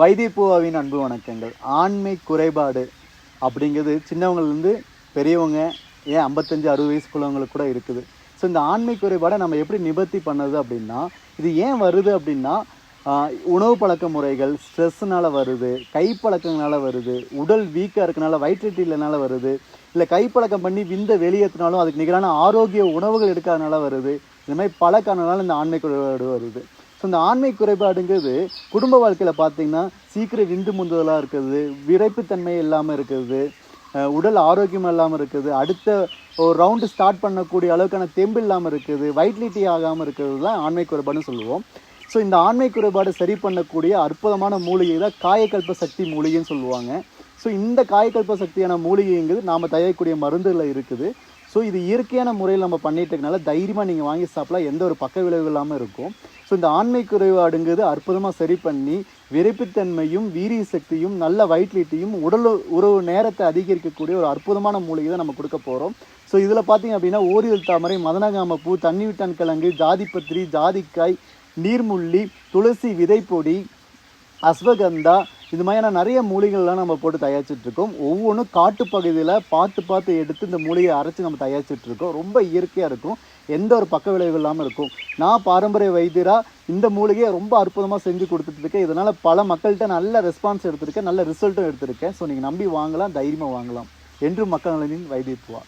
வைத்தியப்பூவாவின் அன்பு வணக்கங்கள். ஆண்மை குறைபாடு அப்படிங்கிறது சின்னவங்கலேருந்து பெரியவங்க, ஏன் 55-60 வயசுக்குள்ளவங்களுக்கு கூட இருக்குது. ஸோ இந்த ஆண்மை குறைபாடை நம்ம எப்படி நிவர்த்தி பண்ணது அப்படின்னா, இது ஏன் வருது அப்படின்னா, உணவு பழக்க முறைகள், ஸ்ட்ரெஸ்ஸுனால வருது, கைப்பழக்கங்களால வருது, உடல் வீக்காக இருக்கனால, வயிற்றுட்டு இல்லைனால வருது, இல்லை கைப்பழக்கம் பண்ணி விந்த வெளியேற்றினாலும் அதுக்கு நிகரான ஆரோக்கிய உணவுகள் எடுக்காதனால வருது. இந்த மாதிரி பல காரணங்களால் இந்த ஆண்மை குறைபாடு வருது. ஸோ இந்த ஆண்மை குறைபாடுங்கிறது குடும்ப வாழ்க்கையில் பார்த்தீங்கன்னா சீக்கிரம் விந்து முந்துதலாக இருக்குது, விரைப்புத்தன்மை இல்லாமல் இருக்குது, உடல் ஆரோக்கியம் இல்லாமல் இருக்குது, அடுத்த ஒரு ரவுண்டு ஸ்டார்ட் பண்ணக்கூடிய அளவுக்கான தெம்பு இல்லாமல் இருக்குது, வைட்லிட்டி ஆகாமல் இருக்கிறது தான் ஆண்மை குறைபாடுன்னு சொல்லுவோம். ஸோ இந்த ஆண்மை குறைபாடு சரி பண்ணக்கூடிய அற்புதமான மூலிகை தான் காயக்கல்ப சக்தி மூலிகைன்னு சொல்லுவாங்க. ஸோ இந்த காயக்கல்ப சக்தியான மூலிகைங்கிறது நாம் தயாரிக்கக்கூடிய மருந்துகளில் இருக்குது. ஸோ இது இயற்கையான முறையில் நம்ம பண்ணிட்டதுனால தைரியமாக நீங்கள் வாங்கி சாப்பிடலாம், எந்த ஒரு பக்க விளைவு இல்லாமல் இருக்கும். ஸோ இந்த ஆண்மை குறைபாடுங்கிறது அற்புதமாக சரி பண்ணி விரைப்புத்தன்மையும் வீரிய சக்தியும் நல்ல வைட்லிட்டியும் உடல் உறவு நேரத்தை அதிகரிக்கக்கூடிய ஒரு அற்புதமான மூலிகை தான் நம்ம கொடுக்க போகிறோம். ஸோ இதில் பார்த்தீங்க அப்படின்னா ஓரிதழ் தாமரை, மதனகாம பூ, தண்ணி விட்டான் கிழங்கு, ஜாதிப்பத்திரி, ஜாதிக்காய், நீர்முள்ளி, துளசி விதைப்பொடி, அஸ்வகந்தா, இது மாதிரியான நிறைய மூலிகைகள்லாம் நம்ம போட்டு தயாரிச்சிட்ருக்கோம். ஒவ்வொன்றும் காட்டு பகுதியில் பார்த்து எடுத்து இந்த மூலிகையை அரைச்சி நம்ம தயாரிச்சிட்ருக்கோம். ரொம்ப இயற்கையாக இருக்கும், எந்த ஒரு பக்க விளைவு இல்லாமல் இருக்கும். நான் பாரம்பரிய வைத்தியராக இந்த மூலிகையை ரொம்ப அற்புதமாக செஞ்சு கொடுத்துட்ருக்கேன். இதனால் பல மக்கள்கிட்ட நல்ல ரெஸ்பான்ஸ் எடுத்திருக்கேன், நல்ல ரிசல்ட்டும் எடுத்திருக்கேன். ஸோ நீங்கள் நம்பி வாங்கலாம், தைரியமாக வாங்கலாம். என்றும் மக்கள் நலனின் வைத்தியப்பூவா.